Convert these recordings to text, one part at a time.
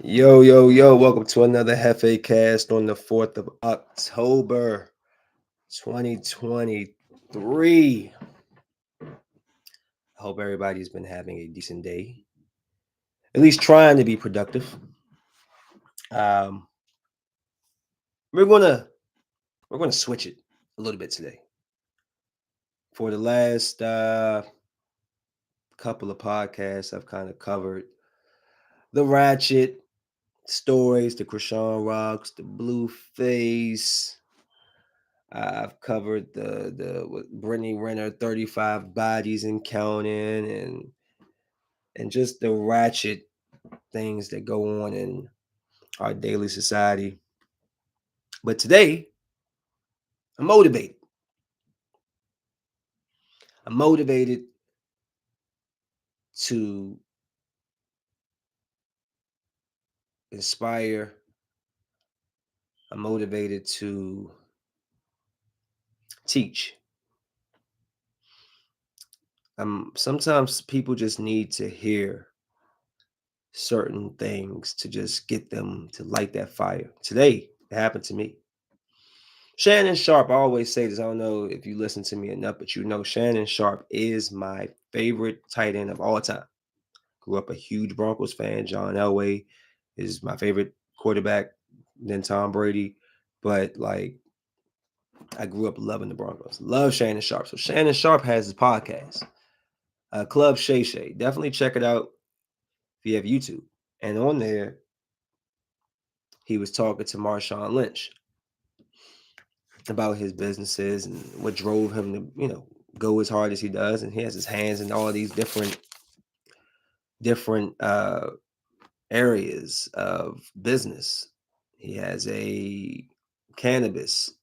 Yo, welcome to another JefeCast on the 4th of October, 2023. I hope everybody's been having a decent day, at least trying to be productive. Um, we're gonna we're gonna switch it a little bit today. For the last couple of podcasts, I've kind of covered the Ratchet stories, the Krishan Rocks, the Blueface. I've covered the with Brittany Renner 35 bodies and counting and just the ratchet things that go on in our daily society. But today, I'm motivated. I'm motivated to inspire. I'm motivated to teach. Sometimes people just need to hear certain things to just get them to light that fire. Today, it happened to me. Shannon Sharp, I always say this. I don't know if you listen to me enough, but you know Shannon Sharp is my favorite tight end of all time. Grew up a huge Broncos fan. John Elway is my favorite quarterback, then Tom Brady. But like, I grew up loving the Broncos. Love Shannon Sharp. So Shannon Sharp has his podcast, Club Shay Shay. Definitely check it out if you have YouTube. And on there, he was talking to Marshawn Lynch about his businesses and what drove him to, go as hard as he does. And he has his hands in all these different areas of business. He has a cannabis.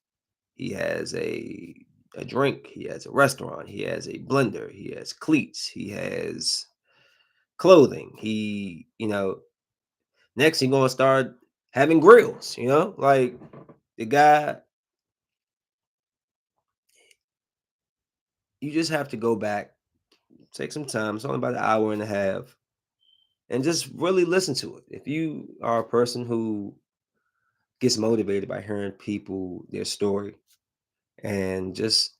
He has a drink. He has a restaurant. He has a blender. He has cleats. He has clothing. Next he's gonna start having grills. Like the guy. You just have to go back, take some time. It's only about an hour and a half, and just really listen to it. If you are a person who gets motivated by hearing people, their story, and just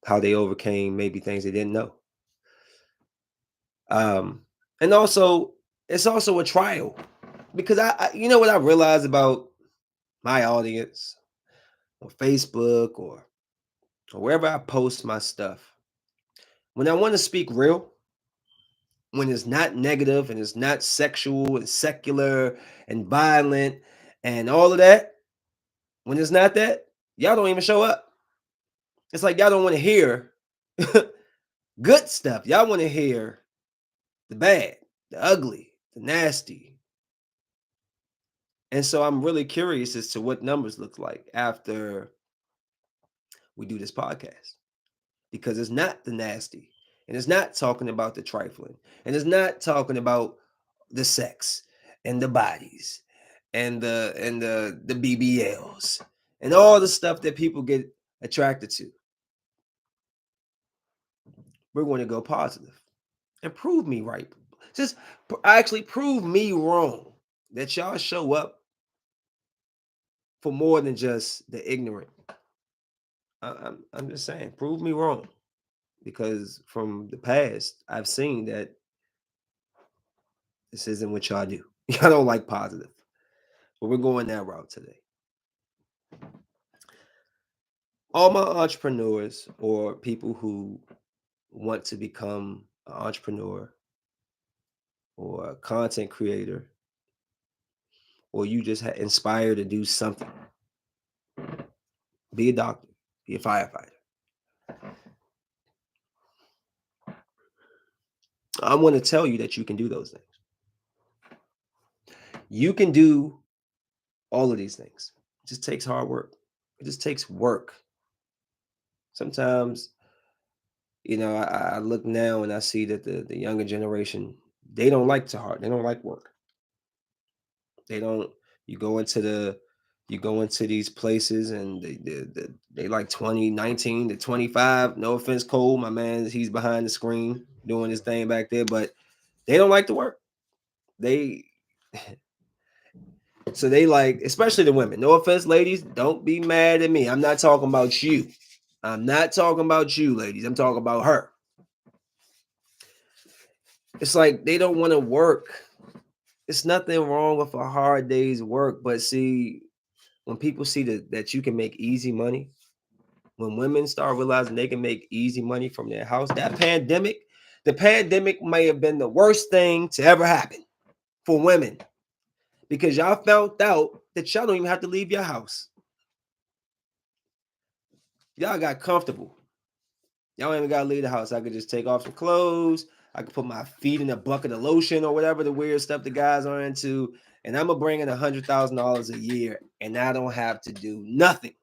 how they overcame maybe things they didn't know. And also, it's also a trial because you know what I realized about my audience on Facebook or wherever I post my stuff. When I want to speak real, when it's not negative and it's not sexual and secular and violent and all of that, when it's not that, y'all don't even show up. It's like y'all don't want to hear good stuff. Y'all want to hear the bad, the ugly, the nasty. And so I'm really curious as to what numbers look like after we do this podcast because it's not the nasty and it's not talking about the trifling and it's not talking about the sex and the bodies and the BBLs and all the stuff that people get attracted to. We're going to go positive and prove me right. Just actually prove me wrong that y'all show up for more than just the ignorant. I'm just saying, prove me wrong because from the past, I've seen that this isn't what y'all do. Y'all don't like positive, but we're going that route today. All my entrepreneurs or people who want to become an entrepreneur or a content creator, or you just inspired to do something, be a doctor, be a firefighter. I want to tell you that you can do those things. You can do all of these things. It just takes hard work. It just takes work. Sometimes, I look now and I see that the younger generation, they don't like to hard. They don't like work. They don't. You go into these places and they like 2019 to 25. No offense, Cole, my man, he's behind the screen doing his thing back there, but they don't like to work. They So they like, especially the women. No offense, ladies. Don't be mad at me. I'm not talking about you. I'm not talking about you, ladies. I'm talking about her. It's like they don't want to work. It's nothing wrong with a hard day's work. But see, when people see that you can make easy money, when women start realizing they can make easy money from their house, the pandemic may have been the worst thing to ever happen for women because y'all found out that y'all don't even have to leave your house. Y'all got comfortable. Y'all ain't even gotta leave the house. I could just take off some clothes. I could put my feet in a bucket of lotion or whatever the weird stuff the guys are into, and I'm gonna bring in $100,000 a year, and I don't have to do nothing.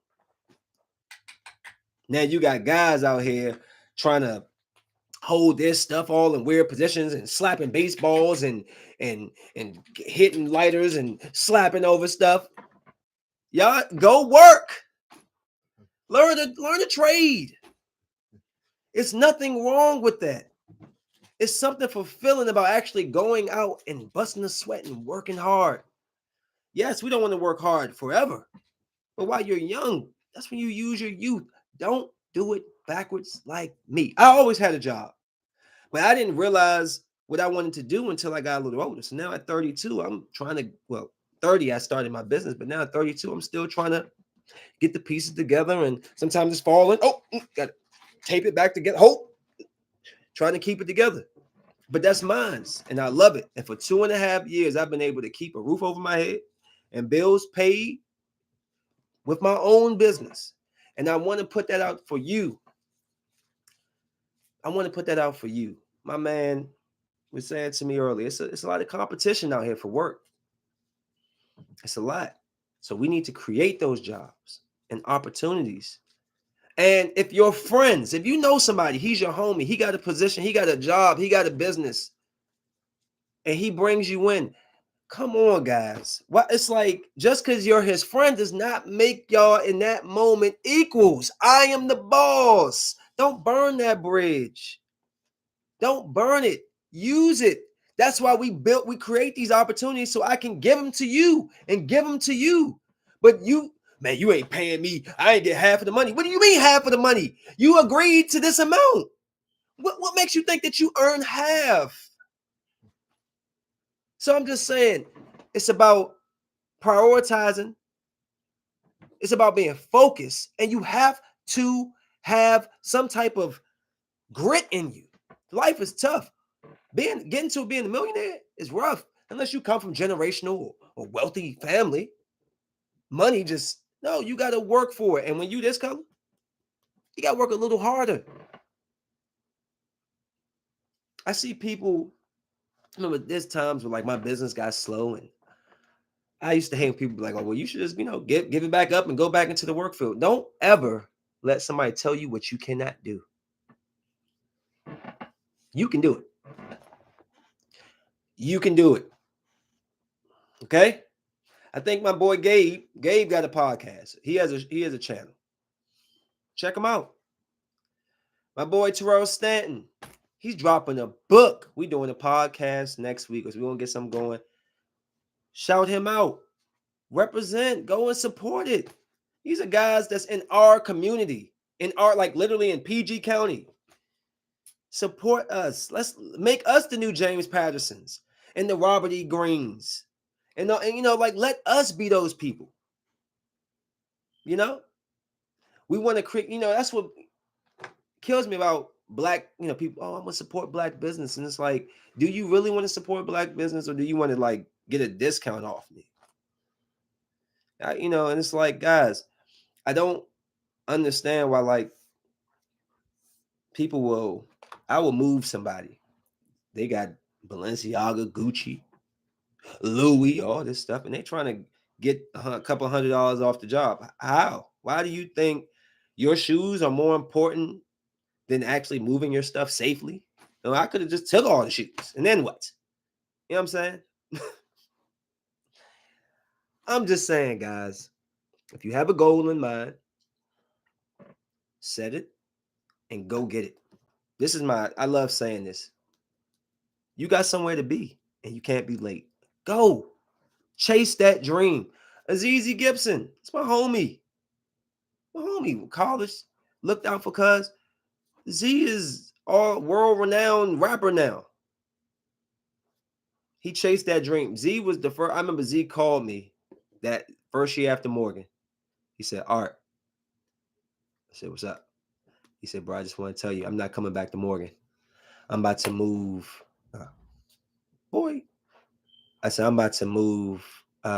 Now you got guys out here trying to hold this stuff all in weird positions and slapping baseballs and hitting lighters and slapping over stuff. Y'all go work. Learn a trade. It's nothing wrong with that. It's something fulfilling about actually going out and busting a sweat and working hard. Yes, we don't want to work hard forever, but while you're young, that's when you use your youth. Don't do it backwards like me. I always had a job, but I didn't realize what I wanted to do until I got a little older. So now at 32, I'm trying to, 30, I started my business, but now at 32, I'm still trying to get the pieces together, and sometimes it's falling. Oh, got to tape it back together. Trying to keep it together. But that's mine, and I love it. And for 2.5 years, I've been able to keep a roof over my head and bills paid with my own business. And I want to put that out for you. My man was saying to me earlier, it's a lot of competition out here for work. It's a lot. So we need to create those jobs and opportunities. And if your friends, if you know somebody, he's your homie, he got a position, he got a job, he got a business, and he brings you in. Come on, guys. What it's like, just because you're his friend does not make y'all in that moment equals. I am the boss. Don't burn that bridge. Don't burn it. Use it. That's why we create these opportunities so I can give them to you and give them to you. But you ain't paying me. I ain't get half of the money. What do you mean half of the money? You agreed to this amount. What makes you think that you earn half? So I'm just saying, it's about prioritizing. It's about being focused, and you have to have some type of grit in you. Life is tough. Being a millionaire is rough unless you come from generational or wealthy family. Money just no, you got to work for it. And when you this color, you got to work a little harder. I see people. Remember, there's times where like my business got slow, and I used to hang with people like, "Oh, well, you should just give it back up and go back into the work field." Don't ever let somebody tell you what you cannot do. You can do it. You can do it. Okay? I think my boy Gabe got a podcast. He has a channel. Check him out. My boy Terrell Stanton, he's dropping a book. We doing a podcast next week because we want to get something going. Shout him out. Represent. Go and support it. These are guys that's in our community, like literally in PG County. Support us. Let's make us the new James Pattersons and the Robert E. Greens. And like let us be those people. We want to create, that's what kills me about black, people. Oh, I'm gonna support black business. And it's like, do you really want to support black business, or do you want to like get a discount off me? And it's like, guys, I don't understand why like I will move somebody. They got Balenciaga, Gucci, Louis, all this stuff, and they trying to get a couple $100 off the job. How? Why do you think your shoes are more important than actually moving your stuff safely? I could have just took all the shoes, and then what? You know what I'm saying? I'm just saying, guys, if you have a goal in mind, set it and go get it. I love saying this. You got somewhere to be, and you can't be late. Go. Chase that dream. Azizi Gibson, it's my homie. My homie, college, looked out for cuz. Z is all world-renowned rapper now. He chased that dream. Z was the first. I remember Z called me that first year after Morgan. He said, Art. I said, what's up? He said, bro, I just want to tell you, I'm not coming back to Morgan. I'm about to move. Boy. I said, I'm about to move.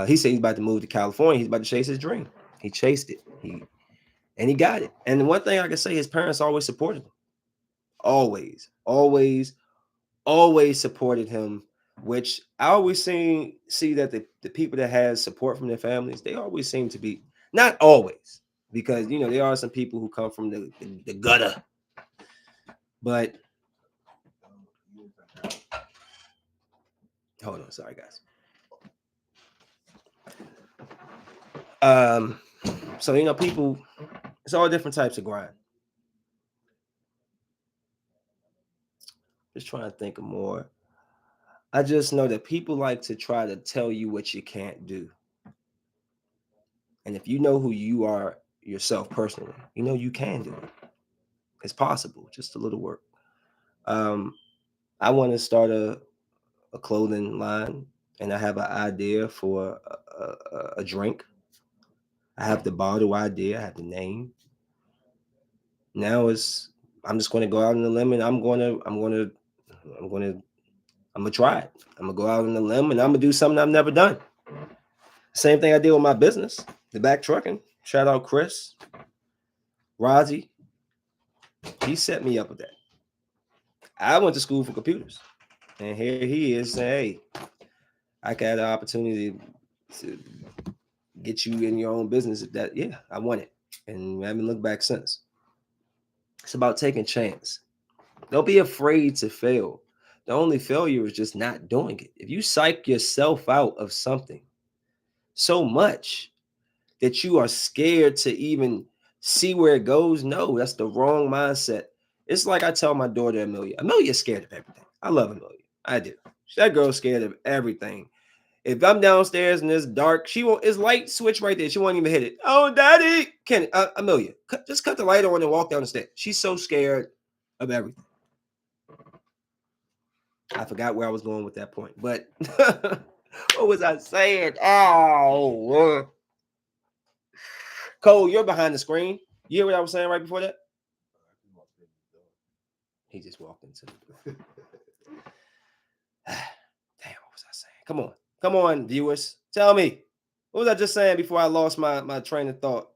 He said he's about to move to California. He's about to chase his dream. He chased it. He got it. And the one thing I can say, his parents always supported him. Always, always, always supported him, which I always see that the people that have support from their families, they always seem to be, not always, because there are some people who come from the gutter. But hold on, sorry guys. So people, it's all different types of grind. Just trying to think of more. I just know that people like to try to tell you what you can't do. And if you know who you are yourself personally, you can do it. It's possible, just a little work. I want to start a clothing line, and I have an idea for a drink. I have the bottle idea. I have the name. Now I'm just going to go out on the limb, and I'm gonna try it. I'm gonna go out on the limb, and I'm gonna do something I've never done. Same thing I did with my business, the back trucking. Shout out Chris, Rozzy. He set me up with that. I went to school for computers, and here he is saying, "Hey, I got the opportunity to get you in your own business." I want it, and I haven't looked back since. It's about taking chance. Don't be afraid to fail. The only failure is just not doing it. If you psych yourself out of something so much that you are scared to even see where it goes, no, that's the wrong mindset. It's like I tell my daughter Amelia. Amelia's scared of everything. I love Amelia. I do. That girl's scared of everything. If I'm downstairs and it's dark, she won't. It's light switch right there. She won't even hit it. Oh, Daddy, Amelia, just cut the light on and walk down the stairs. She's so scared of everything. I forgot where I was going with that point, but what was I saying? Oh, Cole, you're behind the screen. You hear what I was saying right before that? He just walked into the door. Damn, what was I saying? Come on, viewers. Tell me. What was I just saying before I lost my train of thought?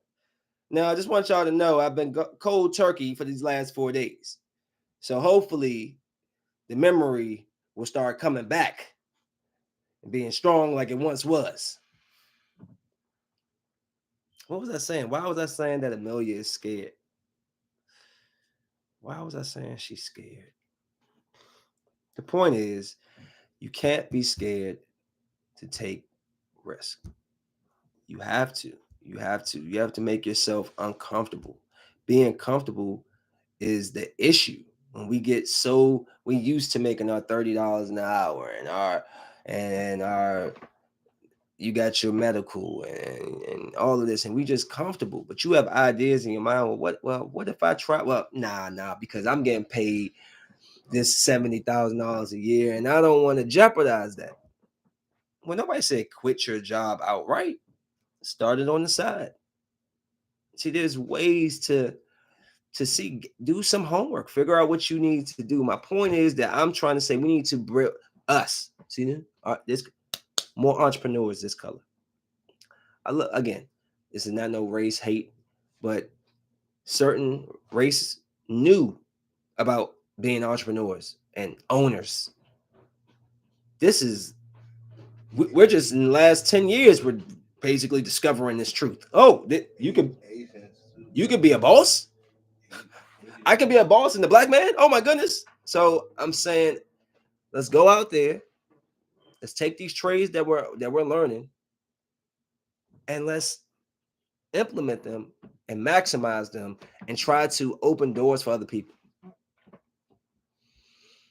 Now, I just want y'all to know I've been cold turkey for these last 4 days. So hopefully the memory will start coming back and being strong like it once was. What was I saying? Why was I saying that Amelia is scared? Why was I saying she's scared? The point is, you can't be scared to take risk. You have to. You have to make yourself uncomfortable. Being comfortable is the issue. When we used to making our $30 an hour and our you got your medical and all of this, and we just comfortable. But you have ideas in your mind. What if I try? Well, nah, because I'm getting paid this $70,000 a year, and I don't want to jeopardize that. Well, nobody said quit your job outright. Start it on the side. See, there's ways to do some homework, figure out what you need to do. My point is that I'm trying to say we need to bring us. See, this more entrepreneurs this color. Again, this is not no race hate, but certain races knew about being entrepreneurs and owners. We're just in the last 10 years, we're basically discovering this truth. Oh, you could be a boss. I could be a boss and the black man. Oh my goodness. So I'm saying, let's go out there. Let's take these trades that we're learning, and let's implement them and maximize them and try to open doors for other people.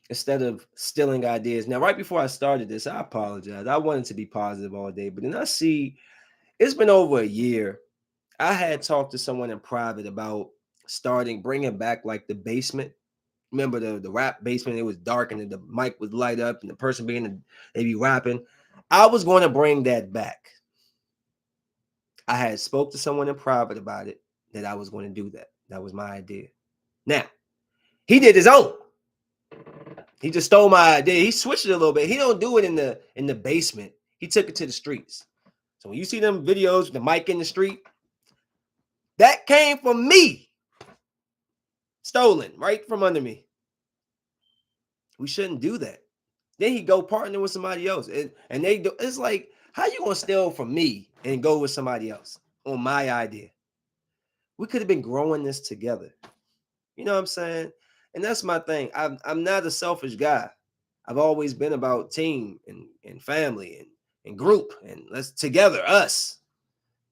instead of stealing ideas. Now, right before I started this, I apologize. I wanted to be positive all day, but then I see it's been over a year. I had talked to someone in private about bringing back like the basement. Remember the rap basement? It was dark and the mic was light up, and the person they be rapping. I was going to bring that back. I had spoke to someone in private about it that I was going to do that. That was my idea. Now he did his own. He just stole my idea. He switched it a little bit. He don't do it in the basement. He took it to the streets. So when you see them videos with the mic in the street, that came from me. Stolen right from under me. We shouldn't do that. Then he go partner with somebody else. And they do, it's like, how you gonna steal from me and go with somebody else on my idea? We could have been growing this together. You know what I'm saying? And that's my thing. I'm not a selfish guy. I've always been about team and family and group and let's together, us.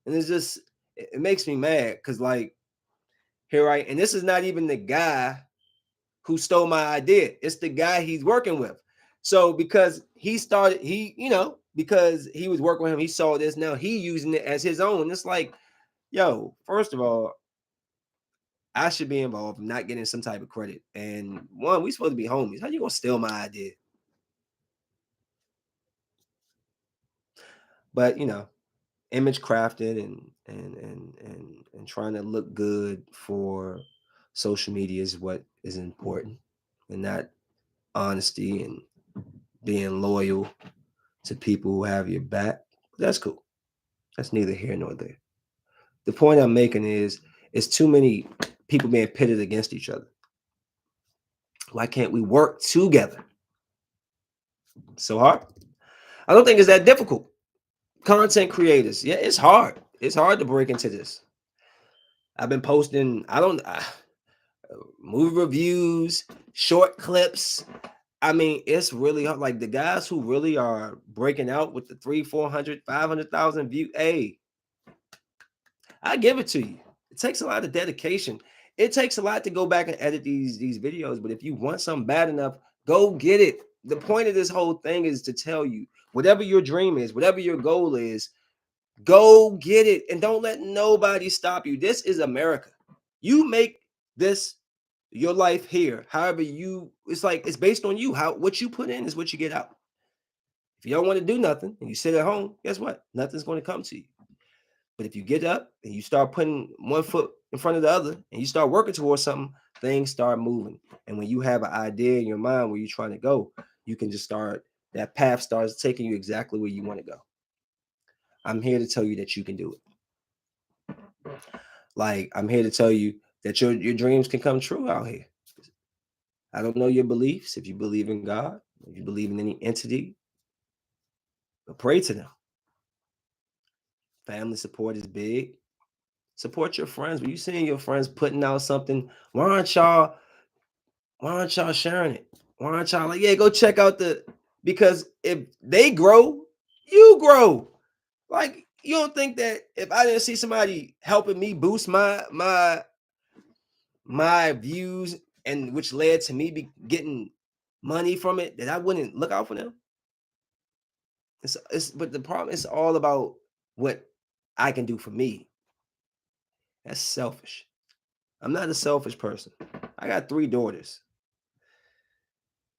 And it's just, it makes me mad because like here and this is not even the guy who stole my idea. It's the guy he's working with. So because because he was working with him, he saw this. Now he using it as his own. It's like, yo, first of all, I should be involved. I'm not getting some type of credit. And one, we supposed to be homies. How you gonna steal my idea? But image crafted and trying to look good for social media is what is important, and not honesty and being loyal to people who have your back. That's cool. That's neither here nor there. The point I'm making is it's too many people being pitted against each other. Why can't we work together? So hard. I don't think it's that difficult. Content creators, yeah, it's hard. It's hard to break into this. I've been posting, movie reviews, short clips. I mean, it's really hard. Like the guys who really are breaking out with the 300, 400, 500,000 view. Hey, I give it to you. It takes a lot of dedication. It takes a lot to go back and edit these videos. But if you want something bad enough, go get it. The point of this whole thing is to tell you whatever your dream is, whatever your goal is, go get it. And don't let nobody stop you. This is America. You make this your life here. However, it's like it's based on you. What you put in is what you get out. If you don't want to do nothing and you sit at home, guess what? Nothing's going to come to you. But if you get up and you start putting one foot in front of the other and you start working towards something, things start moving. And when you have an idea in your mind where you're trying to go, you can just that path starts taking you exactly where you want to go. I'm here to tell you that you can do it. Like, I'm here to tell you that your dreams can come true out here. I don't know your beliefs. If you believe in God, if you believe in any entity, but pray to them. Family support is big. Support your friends. When you seeing your friends putting out something, why aren't y'all sharing it? Why aren't y'all like, yeah, go check out because if they grow, you grow. Like, you don't think that if I didn't see somebody helping me boost my views, and which led to me getting money from it, that I wouldn't look out for them? But the problem is all about what I can do for me. That's selfish. I'm not a selfish person. I got 3 daughters.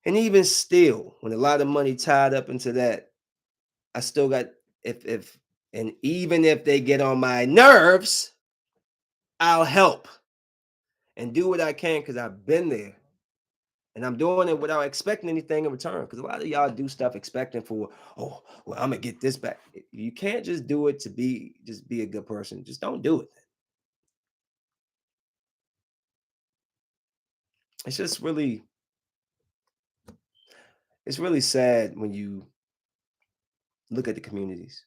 And even still, when a lot of money tied up into that, I still got and even if they get on my nerves, I'll help and do what I can because I've been there. And I'm doing it without expecting anything in return. Because a lot of y'all do stuff expecting for, oh, well, I'm gonna get this back. You can't just do it to be a good person. Just don't do it. It's just really, it's really sad when you look at the communities.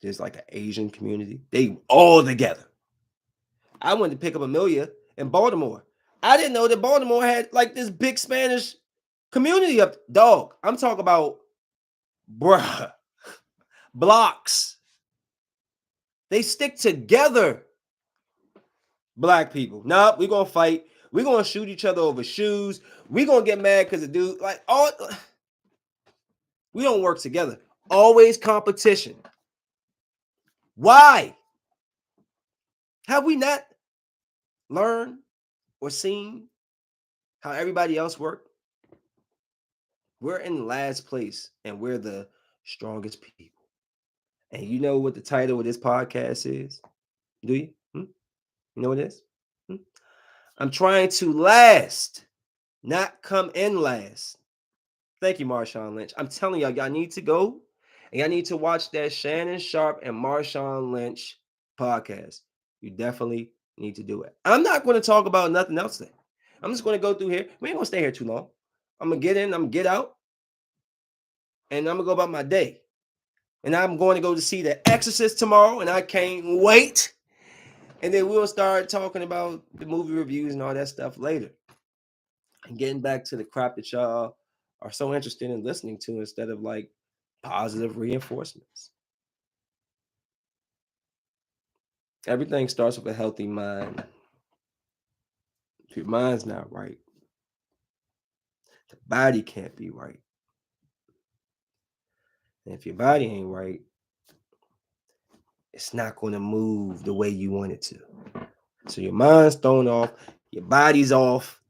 There's like an Asian community. They all together. I went to pick up Amelia in Baltimore. I didn't know that Baltimore had like this big Spanish community up. Dog, I'm talking about, bruh, blocks. They stick together. Black people. No, we're gonna fight. We're gonna shoot each other over shoes. We're gonna get mad because the dude, like, all we don't work together. Always competition. Why? Have we not learned or seen how everybody else work? We're in last place and we're the strongest people. And you know what the title of this podcast is? Do you? You know what it is? Hmm? I'm trying to last, not come in last. Thank you, Marshawn Lynch. I'm telling y'all need to go and y'all need to watch that Shannon Sharp and Marshawn Lynch podcast. You definitely need to do it. I'm not going to talk about nothing else today. I'm just going to go through here. We ain't going to stay here too long. I'm going to get in, I'm going to get out, and I'm going to go about my day. And I'm going to go to see The Exorcist tomorrow, and I can't wait. And then we'll start talking about the movie reviews and all that stuff later. And getting back to the crap that y'all are so interested in listening to instead of like positive reinforcements. Everything starts with a healthy mind. If your mind's not right, the body can't be right. And if your body ain't right, it's not going to move the way you want it to. So your mind's thrown off, your body's off,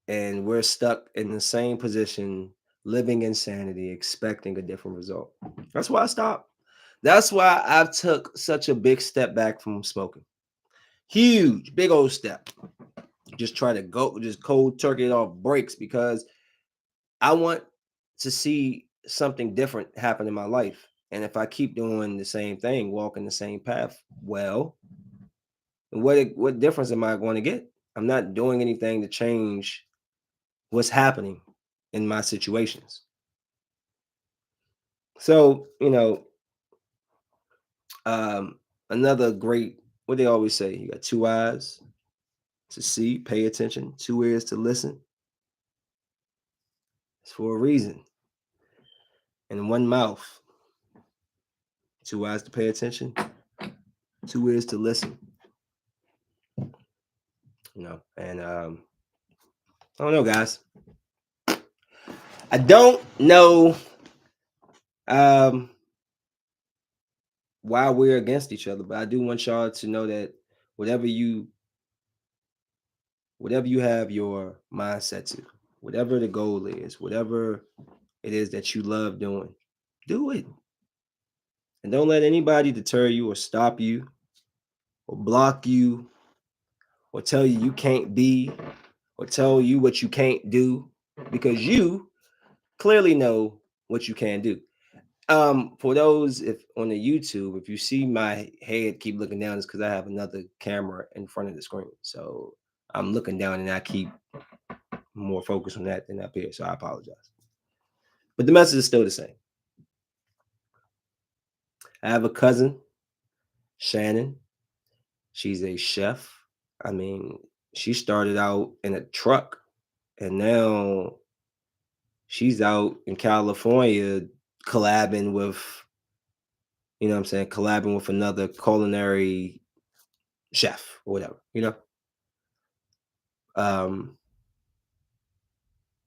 and we're stuck in the same position, living insanity, expecting a different result. That's why I stopped. That's why I've took such a big step back from smoking. Huge, big old step. Just try to go, just cold turkey it off breaks because I want to see something different happen in my life. And if I keep doing the same thing, walking the same path, well, what difference am I going to get? I'm not doing anything to change what's happening in my situations. So, another great, what they always say, you got 2 eyes to see, pay attention, 2 ears to listen. It's for a reason. And 1 mouth, 2 eyes to pay attention, 2 ears to listen. And I don't know, guys. I don't know why we're against each other, but I do want y'all to know that whatever you have your mindset to, whatever the goal is, whatever it is that you love doing, do it. And don't let anybody deter you or stop you or block you or tell you you can't be or tell you what you can't do, because you clearly know what you can do. For those if on the YouTube, if you see my head keep looking down, it's because I have another camera in front of the screen. So I'm looking down and I keep more focused on that than up here. So I apologize. But the message is still the same. I have a cousin, Shannon. She's a chef. I mean, she started out in a truck and now she's out in California collabing with, collabing with another culinary chef or whatever. And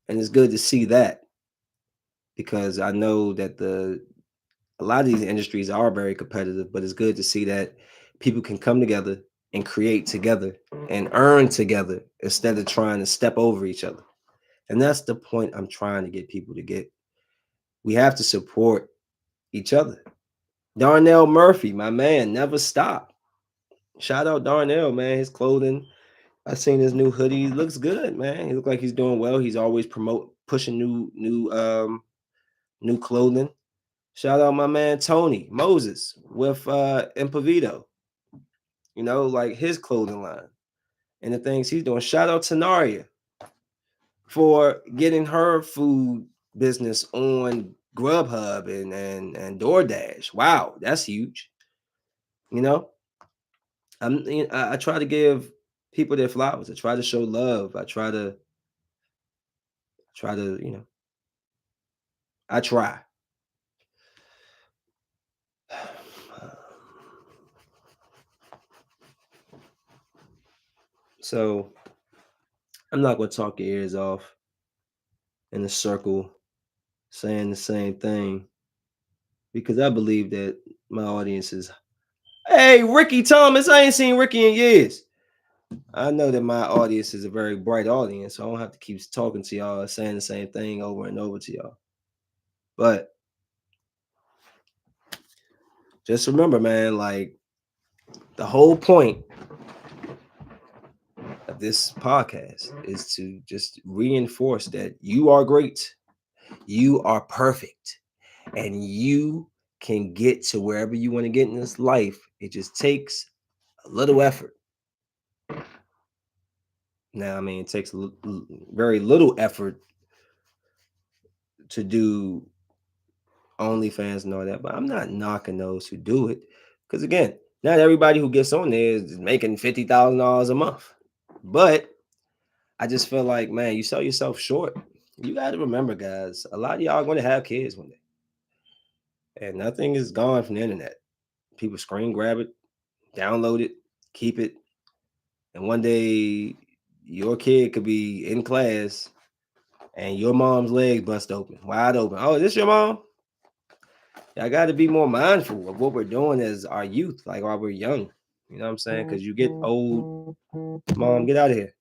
it's good to see that because I know that a lot of these industries are very competitive, but it's good to see that people can come together and create together and earn together instead of trying to step over each other. And that's the point I'm trying to get people to get. We have to support each other. Darnell Murphy, my man, never stop. Shout out Darnell, man. His clothing, I seen his new hoodie. He looks good, man. He looks like he's doing well. He's always pushing new clothing. Shout out my man Tony Moses with Impavito. Like his clothing line and the things he's doing. Shout out to Naria for getting her food business on Grubhub and DoorDash. Wow, that's huge. I try to give people their flowers. I try to show love. I try, I try. So I'm not going to talk your ears off in a circle saying the same thing because I believe that my audience is, hey, Ricky Thomas, I ain't seen Ricky in years. I know that my audience is a very bright audience, so I don't have to keep talking to y'all, saying the same thing over and over to y'all. But just remember, man, like the whole point of this podcast is to just reinforce that you are great, you are perfect, and you can get to wherever you want to get in this life. It just takes a little effort. Now, I mean, it takes very little effort to do OnlyFans and all that, but I'm not knocking those who do it because, again, not everybody who gets on there is making $50,000 a month. But I just feel like, man, you sell yourself short. You got to remember, guys, a lot of y'all are going to have kids one day, and nothing is gone from the internet. People screen grab it, download it, keep it, and one day your kid could be in class and your mom's leg bust open, wide open. Oh, is this your mom? I got to be more mindful of what we're doing as our youth, like while we're young. You know what I'm saying? Because you get old, mom, get out of here.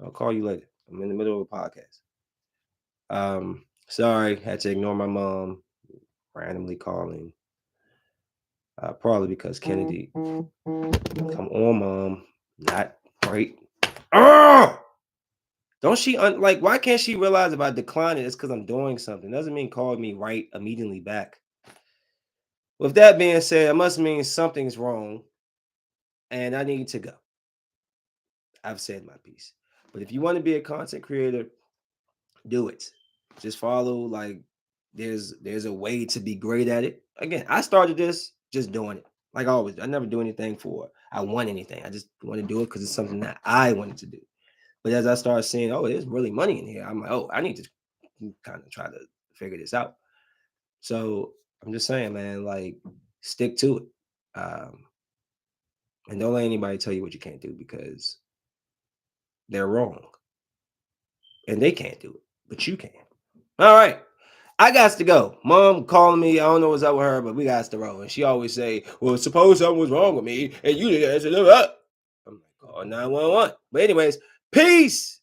I'll call you later. I'm in the middle of a podcast. Sorry, had to ignore my mom randomly calling. Probably because Kennedy. Come on, mom. Not right. Don't she like? Why can't she realize if I decline it, it's because I'm doing something? Doesn't mean call me right immediately back. With that being said, it must mean something's wrong, and I need to go. I've said my piece. But if you want to be a content creator, do it. Just follow. Like, there's a way to be great at it. Again, I started this just doing it. Like always, I never do anything for I want anything. I just want to do it because it's something that I wanted to do. But as I started seeing, oh, there's really money in here, I'm like, oh, I need to kind of try to figure this out. So I'm just saying, man, like, stick to it. And don't let anybody tell you what you can't do because they're wrong. And they can't do it, but you can. All right. I got to go. Mom calling me. I don't know what's up with her, but we got to roll. And she always say, well, suppose something was wrong with me and you didn't answer them up. I'm like, call 911. But anyways, peace.